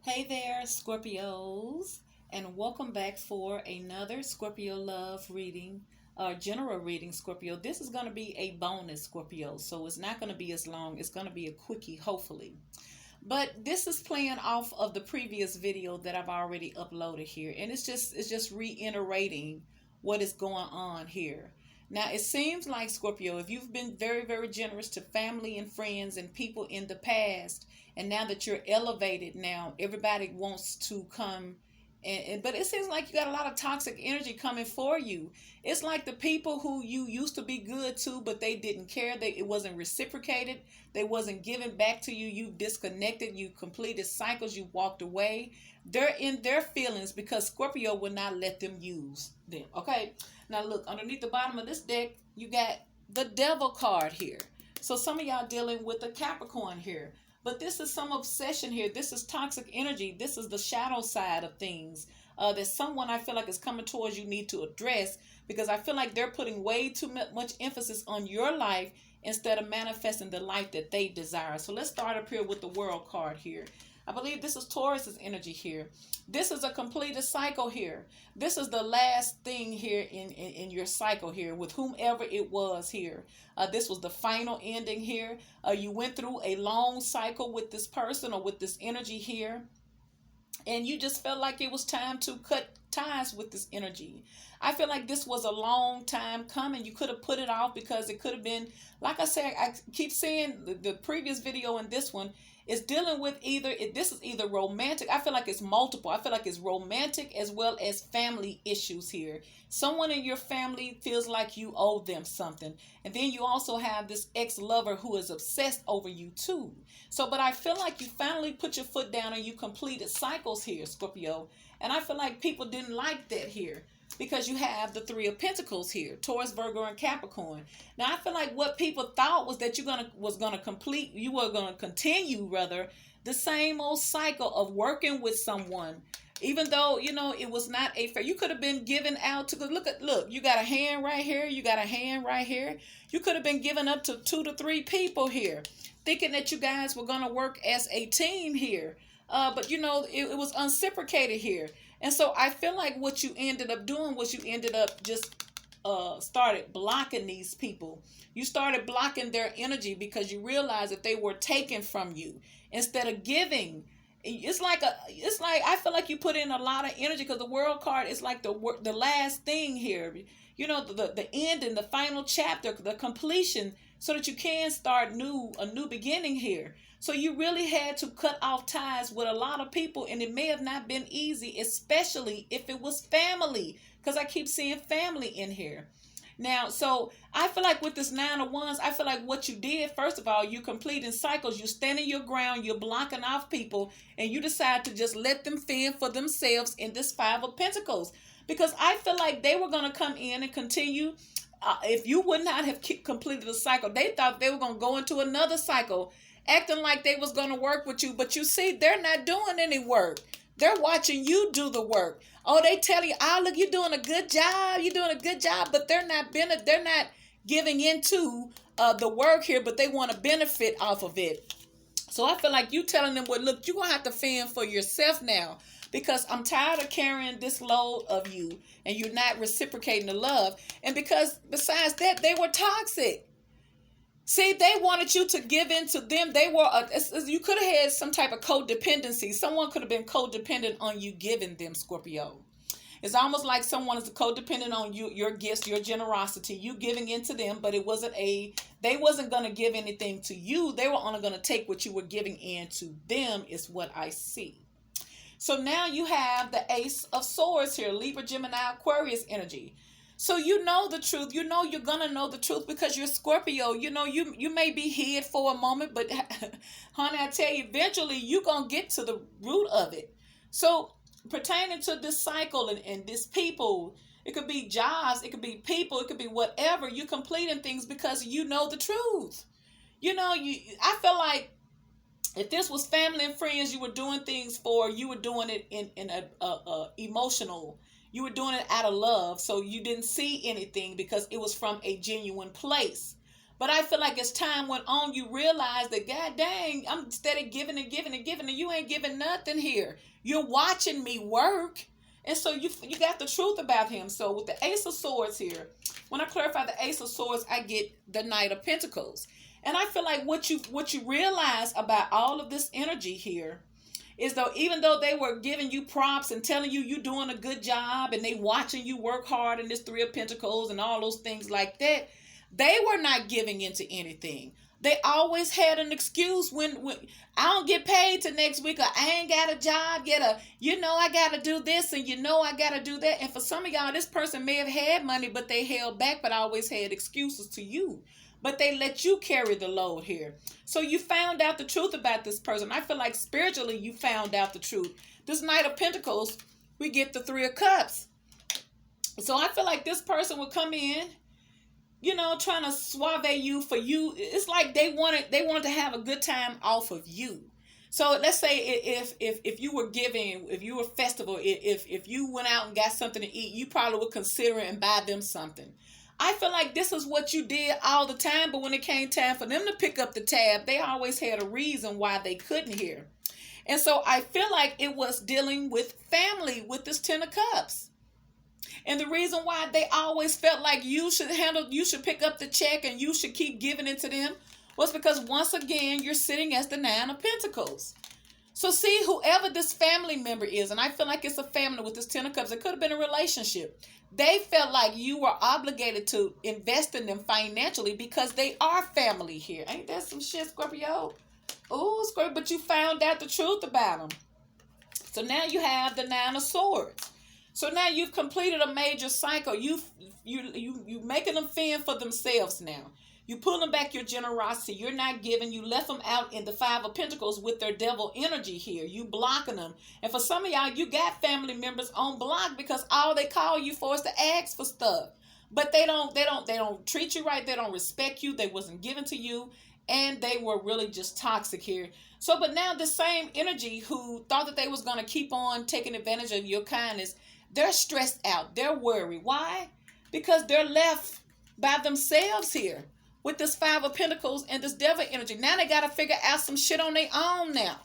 Hey there, Scorpios, and welcome back for another Scorpio love reading, general reading, Scorpio. This is going to be a bonus, Scorpio, so it's not going to be as long. It's going to be a quickie, hopefully. But this is playing off of the previous video that I've already uploaded here, and it's just reiterating what is going on here. Now, it seems like Scorpio, if you've been very, very generous to family and friends and people in the past, and now that you're elevated, now everybody wants to come. But it seems like you got a lot of toxic energy coming for you. It's like the people who you used to be good to, but they didn't care. It wasn't reciprocated. They wasn't given back to you. You disconnected. You completed cycles. You walked away. They're in their feelings because Scorpio will not let them use them. Okay. Now look, underneath the bottom of this deck, you got the Devil card here. So some of y'all dealing with the Capricorn here. But this is some obsession here. This is toxic energy. This is the shadow side of things that someone I feel like is coming towards you need to address, because I feel like they're putting way too much emphasis on your life instead of manifesting the life that they desire. So let's start up here with the World card here. I believe this is Taurus's energy here. This is a completed cycle here. This is the last thing here in your cycle here with whomever it was here. This was the final ending here. You went through a long cycle with this person or with this energy here, and you just felt like it was time to cut ties with this energy. I feel like this was a long time coming. You could have put it off because it could have been, like I said, I keep saying the previous video and this one is dealing with this is either romantic. I feel like it's multiple. I feel like it's romantic as well as family issues here. Someone in your family feels like you owe them something. And then you also have this ex-lover who is obsessed over you too. So, but I feel like you finally put your foot down and you completed cycles here, Scorpio. And I feel like people didn't like that here because you have the Three of Pentacles here, Taurus, Virgo, and Capricorn. Now, I feel like what people thought was that you were gonna continue rather the same old cycle of working with someone, even though it was not a fair. You could have been given out to look. You got a hand right here. You got a hand right here. You could have been given up to 2 to 3 people here, thinking that you guys were gonna work as a team here. But it was unreciprocated here. And so I feel like what you ended up doing was you ended up just started blocking these people. You started blocking their energy because you realized that they were taken from you instead of giving. It's like I feel like you put in a lot of energy because the World card is like the last thing here. The end and the final chapter, the completion, so that you can start a new beginning here. So you really had to cut off ties with a lot of people, and it may have not been easy, especially if it was family, because I keep seeing family in here. Now, so I feel like with this Nine of Wands, I feel like what you did, first of all, you're completing cycles, you're standing your ground, you're blocking off people, and you decide to just let them fend for themselves in this Five of Pentacles. Because I feel like they were going to come in and continue. If you would not have completed the cycle, they thought they were going to go into another cycle, acting like they was going to work with you. But you see, they're not doing any work. They're watching you do the work. Oh, they tell you, oh, look, you're doing a good job. You're doing a good job. But they're not giving into the work here, but they want to benefit off of it. So I feel like you telling them, well, look, you're going to have to fend for yourself now, because I'm tired of carrying this load of you and you're not reciprocating the love. And because besides that, they were toxic. See, they wanted you to give in to them. You could have had some type of codependency. Someone could have been codependent on you giving them, Scorpio. It's almost like someone is codependent on you, your gifts, your generosity, you giving into them, but they wasn't going to give anything to you. They were only going to take what you were giving in to them, is what I see. So now you have the Ace of Swords here, Libra, Gemini, Aquarius energy. So you know the truth. You know you're going to know the truth because you're Scorpio. You may be hid for a moment, but honey, I tell you, eventually you're going to get to the root of it. So pertaining to this cycle and this people, it could be jobs, it could be people, it could be whatever. You're completing things because you know the truth. I feel like if this was family and friends you were doing things for, you were doing it in a emotional. You were doing it out of love, so you didn't see anything because it was from a genuine place. But I feel like as time went on, you realize that, God dang, I'm steady giving and giving and giving, and you ain't giving nothing here. You're watching me work. And so you got the truth about him. So with the Ace of Swords here, when I clarify the Ace of Swords, I get the Knight of Pentacles. And I feel like what you realize about all of this energy here is, though, even though they were giving you props and telling you you're doing a good job and they watching you work hard in this Three of Pentacles and all those things like that, they were not giving into anything. They always had an excuse when I don't get paid till next week, or I ain't got a job yet, or I got to do this, and I got to do that. And for some of y'all, this person may have had money, but they held back, but always had excuses to you. But they let you carry the load here. So you found out the truth about this person. I feel like spiritually you found out the truth. This Knight of Pentacles, we get the Three of Cups. So I feel like this person would come in, trying to suave you for you. It's like they wanted to have a good time off of you. So let's say if you were giving, if you were festival, if you went out and got something to eat, you probably would consider it and buy them something. I feel like this is what you did all the time, but when it came time for them to pick up the tab, they always had a reason why they couldn't hear. And so I feel like it was dealing with family with this Ten of Cups. And the reason why they always felt like you should pick up the check and you should keep giving it to them was because, once again, you're sitting as the Nine of Pentacles. So see, whoever this family member is, and I feel like it's a family with this Ten of Cups, it could have been a relationship. They felt like you were obligated to invest in them financially because they are family here. Ain't that some shit, Scorpio? Oh, Scorpio, but you found out the truth about them. So now you have the Nine of Swords. So now you've completed a major cycle. You making them fend for themselves now. You pulling back your generosity. You're not giving. You left them out in the Five of Pentacles with their devil energy here. You blocking them. And for some of y'all, you got family members on block because all they call you for is to ask for stuff. But they don't treat you right. They don't respect you. They wasn't given to you. And they were really just toxic here. So, but now the same energy who thought that they was going to keep on taking advantage of your kindness, they're stressed out. They're worried. Why? Because they're left by themselves here with this Five of Pentacles and this devil energy. Now they got to figure out some shit on their own now.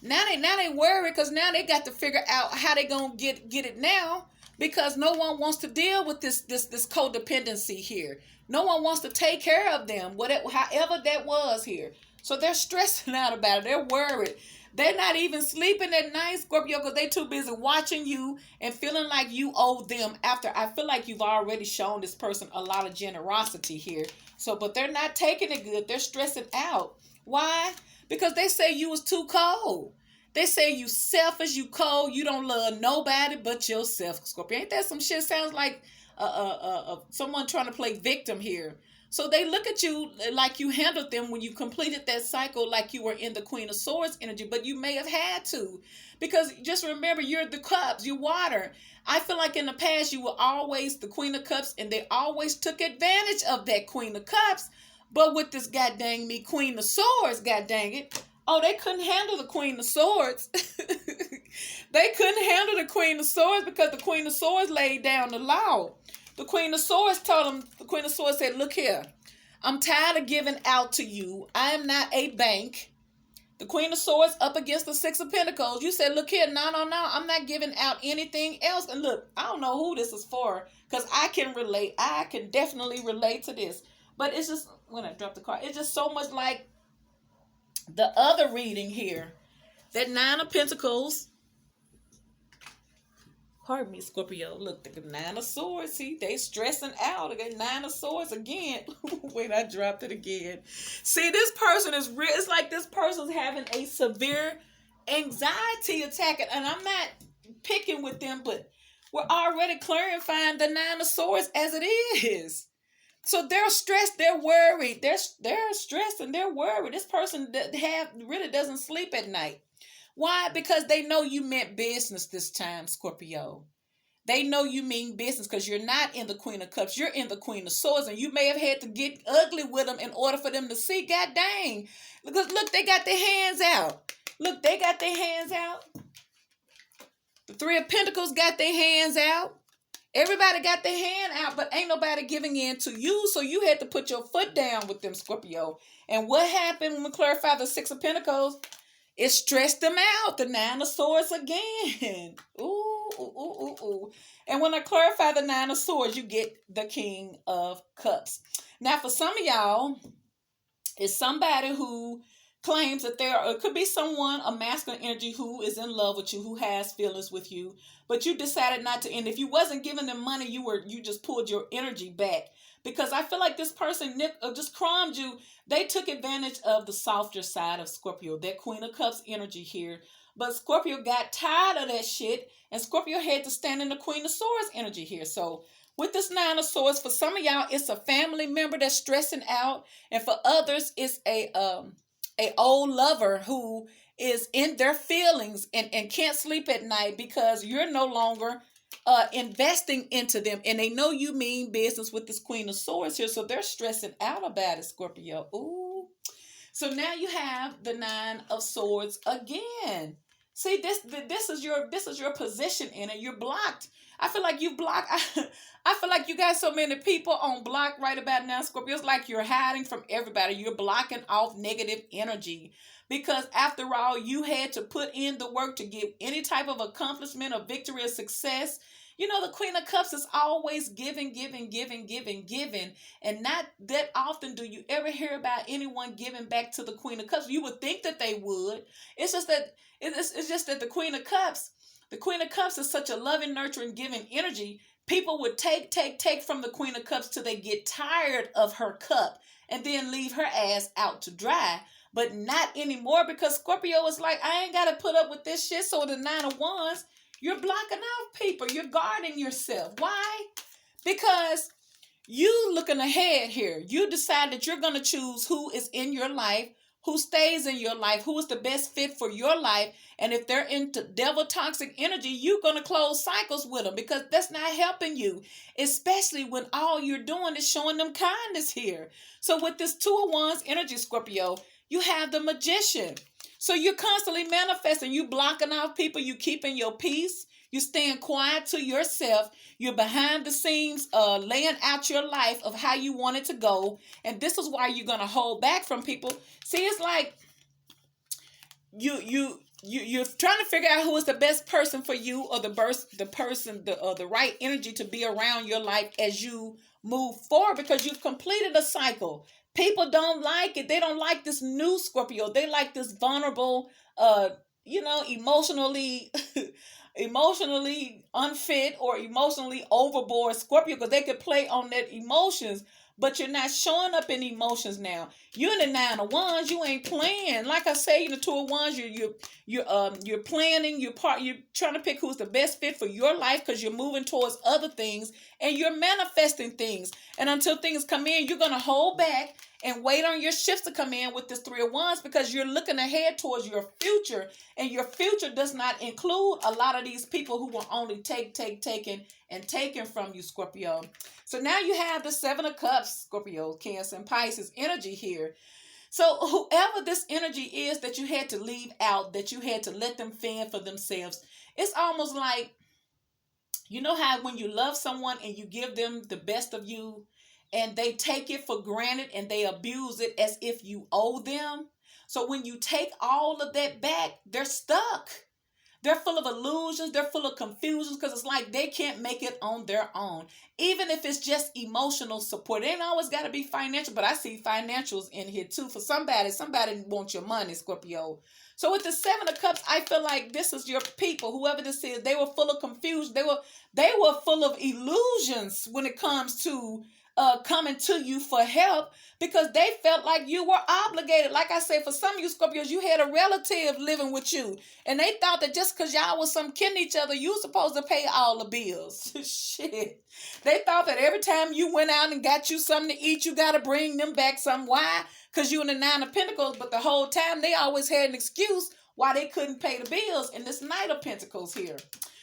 Now they worry because now they got to figure out how they going to get it now, because no one wants to deal with this codependency here. No one wants to take care of them, however that was here. So they're stressing out about it. They're worried. They're not even sleeping at night, Scorpio, because they're too busy watching you and feeling like you owe them, after I feel like you've already shown this person a lot of generosity here. So, but they're not taking it good. They're stressing out. Why? Because they say you was too cold. They say you selfish, you cold, you don't love nobody but yourself, Scorpio. Ain't that some shit? Sounds like someone trying to play victim here. So they look at you like you handled them when you completed that cycle, like you were in the Queen of Swords energy, but you may have had to. Because just remember, you're the cups, you water. I feel like in the past you were always the Queen of Cups, and they always took advantage of that Queen of Cups. But with this goddamn me Queen of Swords, goddamn it, oh, they couldn't handle the Queen of Swords. They couldn't handle the Queen of Swords because the Queen of Swords laid down the law. The Queen of Swords told him, the Queen of Swords said, look here, I'm tired of giving out to you. I am not a bank. The Queen of Swords up against the Six of Pentacles. You said, look here, no, I'm not giving out anything else. And look, I don't know who this is for, because I can relate. I can definitely relate to this. But it's just, when I drop the card, it's just so much like the other reading here. That Nine of Pentacles. Pardon me, Scorpio. Look, the Nine of Swords. See, they stressing out. They got Nine of Swords again. Wait, I dropped it again. See, this person is real. It's like this person's having a severe anxiety attack. And I'm not picking with them, but we're already clarifying the Nine of Swords as it is. So they're stressed. They're worried. They're stressed and they're worried. This person really doesn't sleep at night. Why? Because they know you meant business this time, Scorpio. They know you mean business because you're not in the Queen of Cups. You're in the Queen of Swords, and you may have had to get ugly with them in order for them to see. God dang. Because look, they got their hands out. Look, they got their hands out. The Three of Pentacles got their hands out. Everybody got their hand out, but ain't nobody giving in to you. So you had to put your foot down with them, Scorpio. And what happened when we clarify the Six of Pentacles? It stressed them out. The Nine of Swords again. Ooh, ooh, ooh, ooh, ooh. And when I clarify the Nine of Swords, you get the King of Cups. Now, for some of y'all, it's somebody who claims that it could be someone, a masculine energy who is in love with you, who has feelings with you, but you decided not to. And if you wasn't giving them money, you just pulled your energy back. Because I feel like this person just crumbed you. They took advantage of the softer side of Scorpio, that Queen of Cups energy here. But Scorpio got tired of that shit, and Scorpio had to stand in the Queen of Swords energy here. So with this Nine of Swords, for some of y'all, it's a family member that's stressing out, and for others, it's a old lover who is in their feelings and can't sleep at night because you're no longer investing into them, and they know you mean business with this Queen of Swords here, so they're stressing out about it, Scorpio. Ooh. So now you have the Nine of Swords again. See, this is your position in it. You're blocked. I feel like you blocked. I feel like you got so many people on block right about now, Scorpio. It's like you're hiding from everybody. You're blocking off negative energy because after all, you had to put in the work to get any type of accomplishment or victory or success. You know, the Queen of Cups is always giving, giving, giving, giving, giving. And not that often do you ever hear about anyone giving back to the Queen of Cups. You would think that they would. It's just that the Queen of Cups, is such a loving, nurturing, giving energy. People would take from the Queen of Cups till they get tired of her cup and then leave her ass out to dry. But not anymore, because Scorpio is like, I ain't got to put up with this shit. So the Nine of Wands, you're blocking out people. You're guarding yourself. Why? Because you looking ahead here. You decide that you're going to choose who is in your life, who stays in your life, who is the best fit for your life. And if they're into devil toxic energy, you're going to close cycles with them because that's not helping you, especially when all you're doing is showing them kindness here. So with this Two of Wands energy, Scorpio, you have the Magician. So you're constantly manifesting. You blocking out people. You keeping your peace. You staying quiet to yourself. You're behind the scenes, laying out your life of how you want it to go. And this is why you're gonna hold back from people. See, it's like you're trying to figure out who is the best person for you, or the right energy to be around your life as you move forward, because you've completed a cycle. People don't like it. They don't like this new Scorpio. They like this vulnerable, emotionally emotionally unfit or emotionally overboard Scorpio, because they could play on that emotions, but you're not showing up in emotions now. You're in the Nine of Wands. You ain't playing. Like I say, in the Two of Wands, you're planning. You're trying to pick who's the best fit for your life, because you're moving towards other things and you're manifesting things. And until things come in, you're gonna hold back and wait on your shifts to come in with this Three of Wands, because you're looking ahead towards your future, and your future does not include a lot of these people who will only taking from you, Scorpio. So now you have the Seven of Cups, Scorpio, Cancer, and Pisces energy here. So whoever this energy is that you had to leave out, that you had to let them fend for themselves, it's almost like, you know how when you love someone and you give them the best of you, and they take it for granted and they abuse it as if you owe them. So when you take all of that back, they're stuck. They're full of illusions. They're full of confusions, because it's like they can't make it on their own. Even if it's just emotional support. It ain't always got to be financial, but I see financials in here too. For somebody wants your money, Scorpio. So with the Seven of Cups, I feel like this is your people. Whoever this is, they were full of confusion. They were full of illusions when it comes to coming to you for help, because they felt like you were obligated. Like I said, for some of you Scorpios, you had a relative living with you, and they thought that just because y'all was some kin to each other, you were supposed to pay all the bills. Shit. They thought that every time you went out and got you something to eat, you got to bring them back some. Why? Because you in the Nine of Pentacles, but the whole time they always had an excuse why they couldn't pay the bills in this Knight of Pentacles here.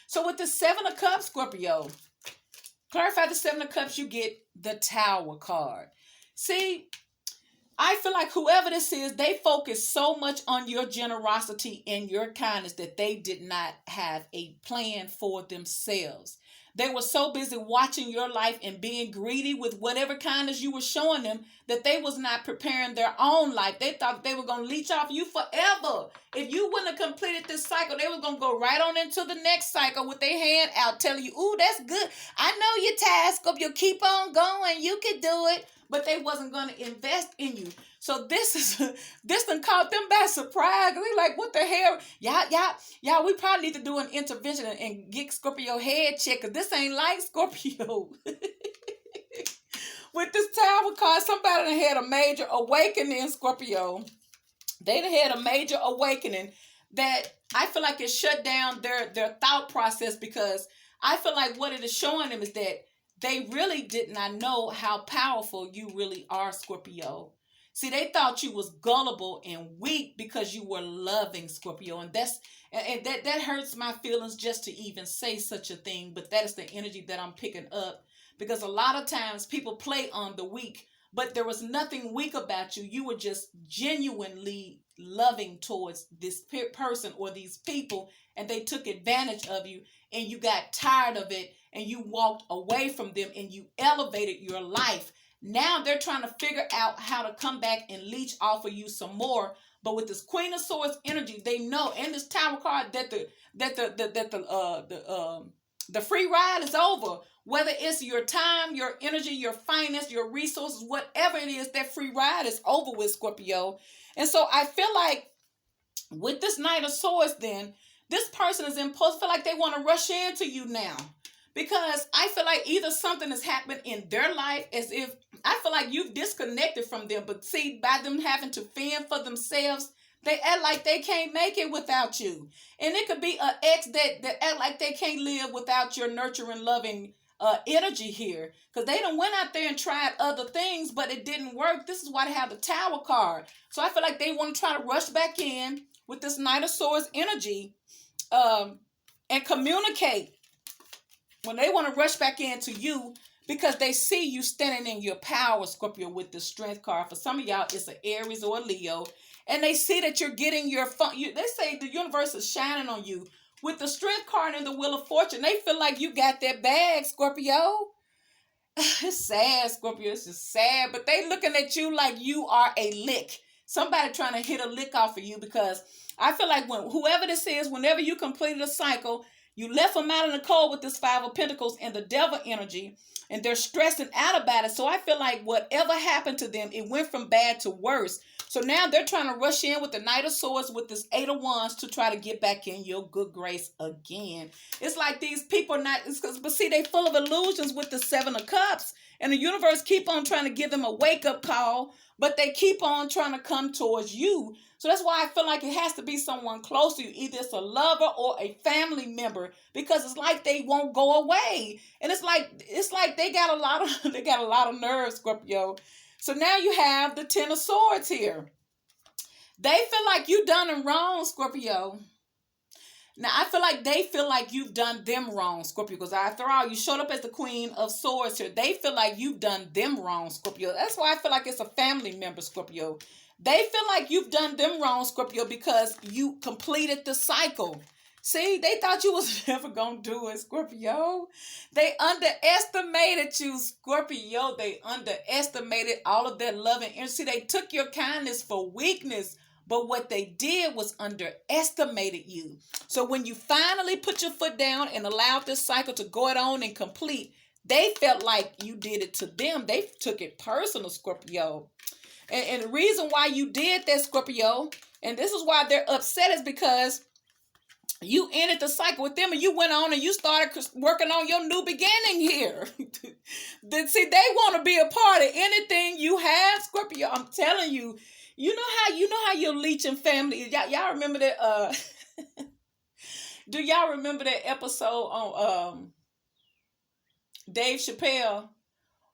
So with the Seven of Cups, Scorpio, clarify the Seven of Cups, you get the Tower card. See, I feel like whoever this is, they focus so much on your generosity and your kindness that they did not have a plan for themselves. They were so busy watching your life and being greedy with whatever kindness you were showing them that they was not preparing their own life. They thought they were going to leech off you forever. If you wouldn't have completed this cycle, they were going to go right on into the next cycle with their hand out telling you, ooh, that's good. I know your task. You'll keep on going. You can do it. But they wasn't going to invest in you. So this done caught them by surprise. They like, what the hell? Yeah, we probably need to do an intervention and get Scorpio head checked, because this ain't like Scorpio. With this Tower card, somebody done had a major awakening, Scorpio. They done had a major awakening that I feel like it shut down their thought process, because I feel like what it is showing them is that they really did not know how powerful you really are, Scorpio. See, they thought you was gullible and weak because you were loving, Scorpio. And that hurts my feelings just to even say such a thing. But that is the energy that I'm picking up. Because a lot of times people play on the weak, but there was nothing weak about you. You were just genuinely loving towards this person or these people, and they took advantage of you, and you got tired of it, and you walked away from them, and you elevated your life. Now they're trying to figure out how to come back and leech off of you some more. But with this Queen of Swords energy, they know, and this Tower card, that the free ride is over. Whether it's your time, your energy, your finance, your resources, whatever it is, that free ride is over with, Scorpio. And so I feel like with this Knight of Swords, then this person is impulsive. Feel like they want to rush into you now. Because I feel like either something has happened in their life, as if I feel like you've disconnected from them. But see, by them having to fend for themselves, they act like they can't make it without you. And it could be an ex that act like they can't live without your nurturing, loving energy here. Because they done went out there and tried other things, but it didn't work. This is why they have the Tower card. So I feel like they want to try to rush back in with this Knight of Swords energy and communicate. When they want to rush back into you, because they see you standing in your power, Scorpio, with the Strength card. For some of y'all, it's an Aries or a Leo. And they see that you're getting your fun. They say the universe is shining on you. With the Strength card and the Wheel of Fortune, they feel like you got that bag, Scorpio. It's sad, Scorpio. It's just sad. But they looking at you like you are a lick. Somebody trying to hit a lick off of you, because I feel like whoever this is, whenever you completed a cycle, you left them out in the cold with this Five of Pentacles and the Devil energy, and they're stressing out about it. So I feel like whatever happened to them, it went from bad to worse. So now they're trying to rush in with the Knight of Swords with this Eight of Wands to try to get back in your good grace again. It's like these people but see, they full of illusions with the Seven of Cups, and the universe keep on trying to give them a wake-up call, but they keep on trying to come towards you. So that's why I feel like it has to be someone close to you. Either it's a lover or a family member, because it's like they won't go away. And it's like they got a lot of nerves, Scorpio. So now you have the Ten of Swords here. They feel like you done them wrong, Scorpio. Now, I feel like they feel like you've done them wrong, Scorpio, because after all, you showed up as the Queen of Swords here. They feel like you've done them wrong, Scorpio. That's why I feel like it's a family member, Scorpio. They feel like you've done them wrong, Scorpio, because you completed the cycle. See, they thought you was never going to do it, Scorpio. They underestimated you, Scorpio. They underestimated all of that love and energy. See, they took your kindness for weakness, but what they did was underestimated you. So when you finally put your foot down and allowed this cycle to go on and complete, they felt like you did it to them. They took it personal, Scorpio. And the reason why you did that, Scorpio, and this is why they're upset, is because you ended the cycle with them and you went on and you started working on your new beginning here. See, they want to be a part of anything you have, Scorpio. I'm telling you, you know how you're leeching family. Y'all remember that? Do y'all remember that episode on Dave Chappelle?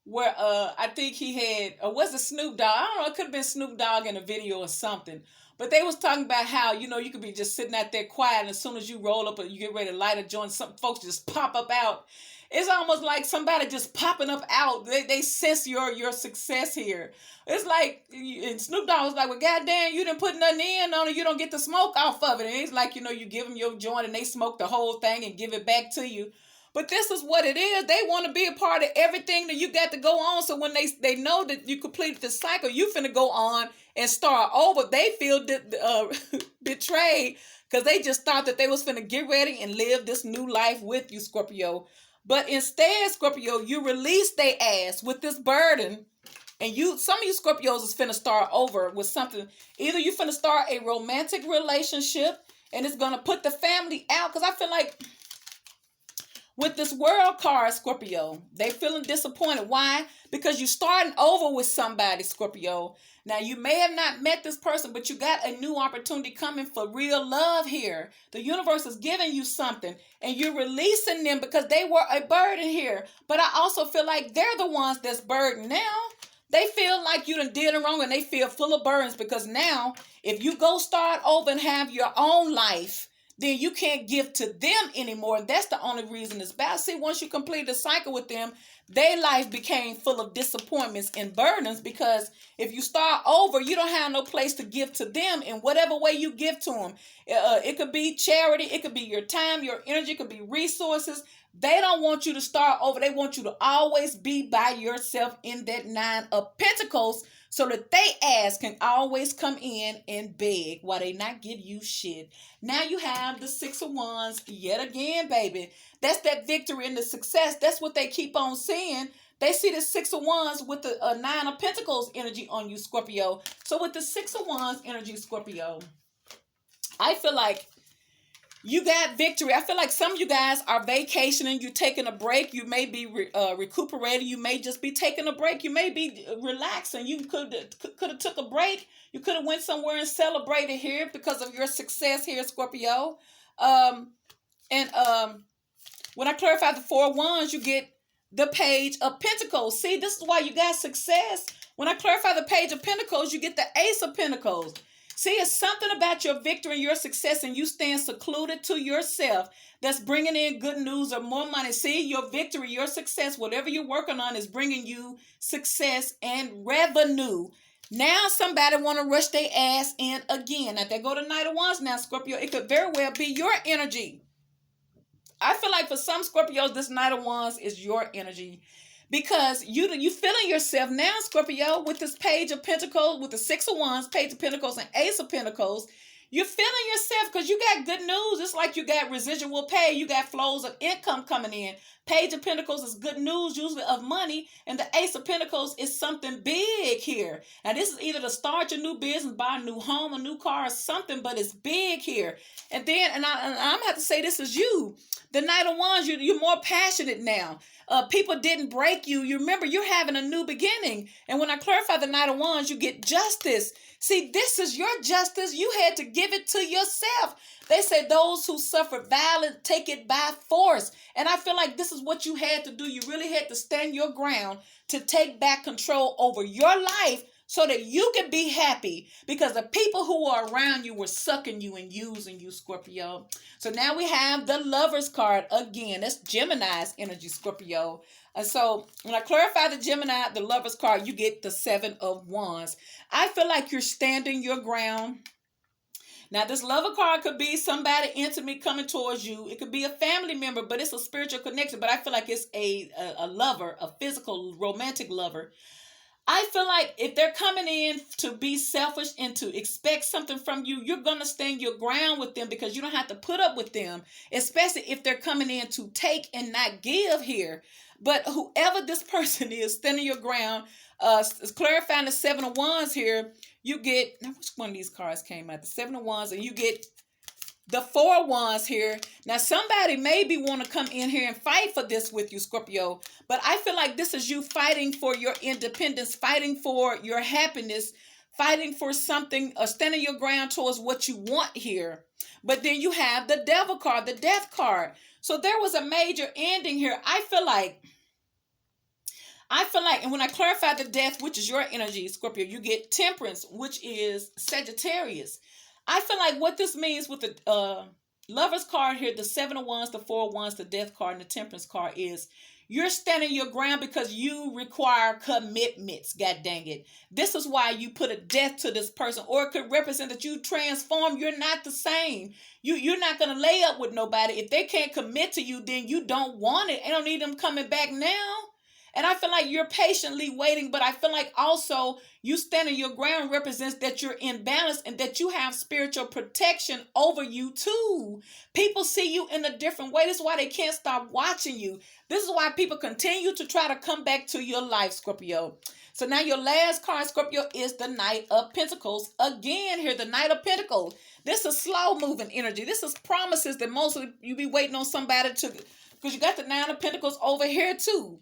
Where I think he had, or was it Snoop Dogg? I don't know, it could have been Snoop Dogg in a video or something. But they was talking about how, you could be just sitting out there quiet, and as soon as you roll up or you get ready to light a joint, some folks just pop up out. It's almost like somebody just popping up out. They sense your success here. It's like, and Snoop Dogg was like, well, goddamn, you didn't put nothing in on it. You don't get the smoke off of it. And it's like, you give them your joint and they smoke the whole thing and give it back to you. But this is what it is. They want to be a part of everything that you got to go on. So when they know that you completed the cycle, you finna go on and start over. They feel betrayed because they just thought that they was finna get ready and live this new life with you, Scorpio. But instead, Scorpio, you release their ass with this burden. And some of you Scorpios is finna start over with something. Either you finna start a romantic relationship and it's gonna put the family out. Because I feel like with this world card, Scorpio, they feeling disappointed. Why? Because you starting over with somebody, Scorpio. Now, you may have not met this person, but you got a new opportunity coming for real love here. The universe is giving you something, and you're releasing them because they were a burden here. But I also feel like they're the ones that's burdened now. They feel like you done did it wrong, and they feel full of burdens because now, if you go start over and have your own life, then you can't give to them anymore. And that's the only reason it's bad. See, once you complete the cycle with them, their life became full of disappointments and burdens because if you start over, you don't have no place to give to them in whatever way you give to them. It could be charity. It could be your time, your energy. It could be resources. They don't want you to start over. They want you to always be by yourself in that 9 of Pentacles so that they ass can always come in and beg while they not give you shit. Now you have the 6 of Wands yet again, baby. That's that victory and the success. That's what they keep on seeing. They see the 6 of Wands with the 9 of Pentacles energy on you, Scorpio. So with the 6 of Wands energy, Scorpio, I feel like you got victory. I feel like some of you guys are vacationing. You're taking a break. You may be recuperating. You may just be taking a break. You may be relaxing. You could have took a break. You could have went somewhere and celebrated here because of your success here, Scorpio. When I clarify the 4 of Wands, you get the Page of Pentacles. See, this is why you got success. When I clarify the Page of Pentacles, you get the Ace of Pentacles. See, it's something about your victory and your success and you stand secluded to yourself that's bringing in good news or more money. See, your victory, your success, whatever you're working on is bringing you success and revenue. Now somebody want to rush their ass in again. Now they go to Knight of Wands now, Scorpio. It could very well be your energy. I feel like for some Scorpios, this Knight of Wands is your energy. Because you feeling yourself now, Scorpio, with this Page of Pentacles, with the 6 of Wands, Page of Pentacles, and Ace of Pentacles. You're feeling yourself because you got good news. It's like you got residual pay. You got flows of income coming in. Page of Pentacles is good news, usually of money. And the Ace of Pentacles is something big here. Now, this is either to start your new business, buy a new home, a new car, or something, but it's big here. And then, I'm going to have to say this is you. The Knight of Wands, you're more passionate now. People didn't break you. You remember you're having a new beginning. And when I clarify the Knight of Wands, you get justice. See, this is your justice. You had to give it to yourself. They say those who suffer violence take it by force. And I feel like this is what you had to do. You really had to stand your ground to take back control over your life so that you can be happy because the people who are around you were sucking you and using you, Scorpio. So now we have the Lovers card again. That's Gemini's energy, Scorpio. And so when I clarify the Gemini, the Lovers card, you get the 7 of Wands. I feel like you're standing your ground. Now, this lover card could be somebody intimate coming towards you. It could be a family member, but it's a spiritual connection. But I feel like it's a lover, a physical, romantic lover. I feel like if they're coming in to be selfish and to expect something from you, you're going to stand your ground with them because you don't have to put up with them, especially if they're coming in to take and not give here. But whoever this person is, standing your ground, clarifying the 7 of Wands here, you get, now which one of these cards came out? The 7 of Wands, and you get the 4 of Wands here. Now, somebody maybe want to come in here and fight for this with you, Scorpio. But I feel like this is you fighting for your independence, fighting for your happiness, fighting for something, standing your ground towards what you want here. But then you have the Devil card, the Death card. So there was a major ending here. I feel like, and when I clarify the Death, which is your energy, Scorpio, you get Temperance, which is Sagittarius. I feel like what this means with the Lovers card here, the 7 of Wands, the 4 of Wands, the Death card, and the Temperance card is you're standing your ground because you require commitments, god dang it. This is why you put a death to this person, or it could represent that you transform. You're not the same. You're not going to lay up with nobody. If they can't commit to you, then you don't want it. I don't need them coming back now. And I feel like you're patiently waiting, but I feel like also you standing your ground represents that you're in balance and that you have spiritual protection over you too. People see you in a different way. This is why they can't stop watching you. This is why people continue to try to come back to your life, Scorpio. So now your last card, Scorpio, is the Knight of Pentacles. Again here, the Knight of Pentacles. This is slow moving energy. This is promises that mostly you be waiting on somebody to, because you got the Nine of Pentacles over here too.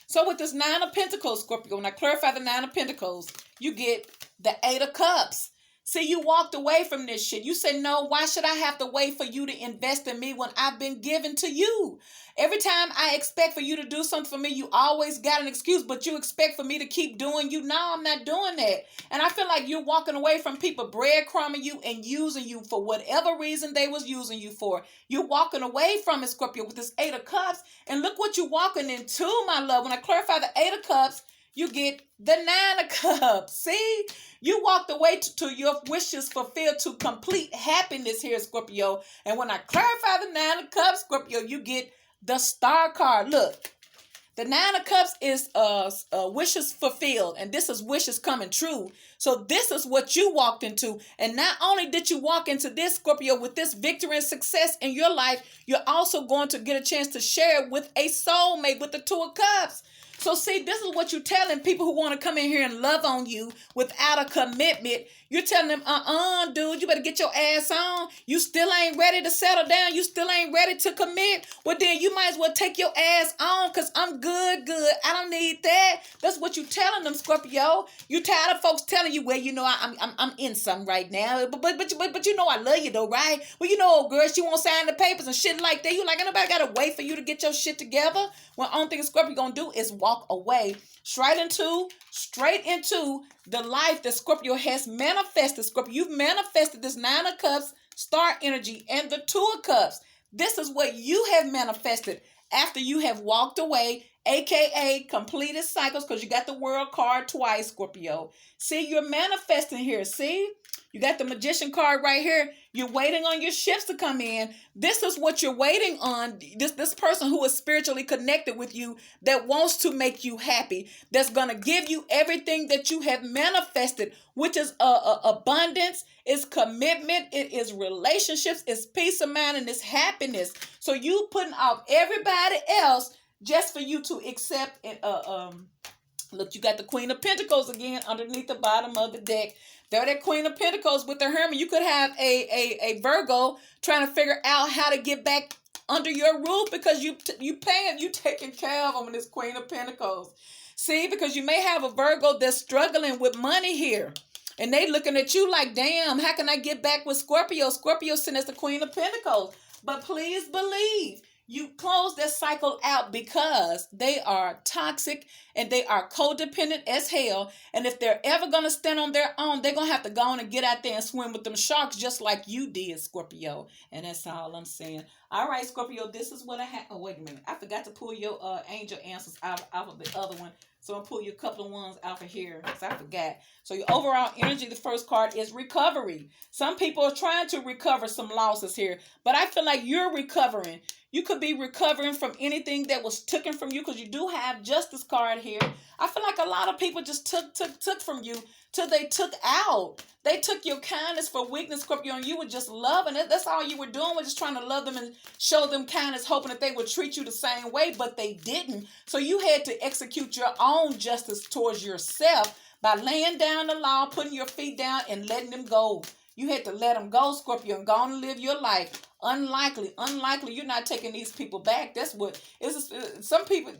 So with this Nine of Pentacles, Scorpio, when I clarify the Nine of Pentacles, you get the Eight of Cups. See, you walked away from this shit. You said, no, why should I have to wait for you to invest in me when I've been given to you? Every time I expect for you to do something for me, you always got an excuse, but you expect for me to keep doing you. No, I'm not doing that. And I feel like you're walking away from people breadcrumbing you and using you for whatever reason they was using you for. You're walking away from it, Scorpio, with this Eight of Cups. And look what you're walking into, my love. When I clarify the Eight of Cups, you get the Nine of Cups. See, you walked away to your wishes fulfilled, to complete happiness here, Scorpio. And when I clarify the Nine of Cups, Scorpio, you get the Star card. Look, the Nine of Cups is wishes fulfilled, and this is wishes coming true. So this is what you walked into. And not only did you walk into this, Scorpio, with this victory and success in your life, you're also going to get a chance to share it with a soulmate, with the Two of Cups. So see, this is what you're telling people who want to come in here and love on you without a commitment. You're telling them, dude, you better get your ass on. You still ain't ready to settle down. You still ain't ready to commit. Well, then you might as well take your ass on, because I'm good. I don't need that. That's what you're telling them, Scorpio. You tired of folks telling you, well, you know, I'm in something right now. But you know I love you though, right? Well, you know, old girl, she won't sign the papers and shit like that. You like, ain't nobody got to wait for you to get your shit together. Well, only thing Scorpio gonna do is walk away straight into the life that Scorpio has manifested. Scorpio, you've manifested this Nine of Cups, Star energy, and the Two of Cups. This is what you have manifested after you have walked away, aka completed cycles, because you got the World card twice, Scorpio. See, you're manifesting here. See, you got the Magician card right here. You're waiting on your ships to come in. This is what you're waiting on. This person who is spiritually connected with you, that wants to make you happy, that's going to give you everything that you have manifested, which is abundance, is commitment, it is relationships, it's peace of mind, and it's happiness. So you putting off everybody else just for you to accept and look, you got the Queen of Pentacles again underneath the bottom of the deck. There, that Queen of Pentacles with the Hermit. You could have a Virgo trying to figure out how to get back under your roof, because you taking care of them in this Queen of Pentacles. See, because you may have a Virgo that's struggling with money here, and they looking at you like, damn, how can I get back with Scorpio? Scorpio sitting as the Queen of Pentacles. But please believe, you close that cycle out, because they are toxic and they are codependent as hell. And if they're ever going to stand on their own, they're going to have to go on and get out there and swim with them sharks, just like you did, Scorpio. And that's all I'm saying. All right, Scorpio, this is what I have. Oh, wait a minute. I forgot to pull your angel answers out of the other one. So I'll pull you a couple of ones out of here, because I forgot. So your overall energy, the first card is recovery. Some people are trying to recover some losses here, but I feel like you're recovering. You could be recovering from anything that was taken from you, because you do have Justice card here. I feel like a lot of people just took from you till they took out. They took your kindness for weakness, Scorpio, and you were just loving it. That's all you were doing, was just trying to love them and show them kindness, hoping that they would treat you the same way, but they didn't. So you had to execute your own justice towards yourself by laying down the law, putting your feet down, and letting them go. You had to let them go, Scorpio, and go on and live your life. Unlikely, you're not taking these people back. That's what is. Some people,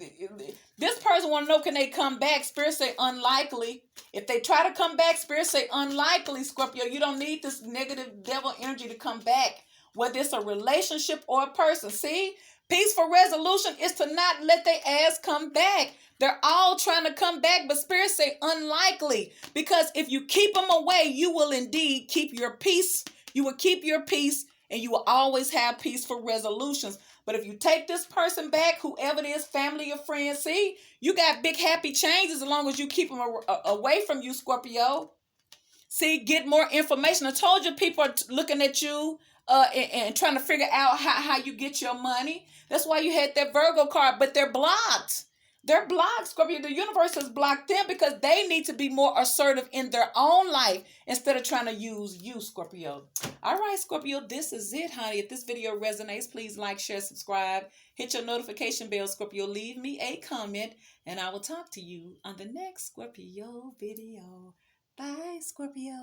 this person want to know, can they come back? Spirit say unlikely. If they try to come back, Spirit say unlikely, Scorpio. You don't need this negative devil energy to come back, whether it's a relationship or a person. See, peaceful resolution is to not let their ass come back. They're all trying to come back, but Spirit say unlikely, because if you keep them away, you will indeed keep your peace. You will keep your peace, and you will always have peaceful resolutions. But if you take this person back, whoever it is, family or friends, see, you got big happy changes as long as you keep them away from you, Scorpio. See, get more information. I told you people are looking at you and trying to figure out how you get your money. That's why you had that Virgo card, but they're blocked. They're blocked, Scorpio. The universe has blocked them because they need to be more assertive in their own life instead of trying to use you, Scorpio. All right, Scorpio, this is it, honey. If this video resonates, please like, share, subscribe. Hit your notification bell, Scorpio. Leave me a comment, and I will talk to you on the next Scorpio video. Bye, Scorpio.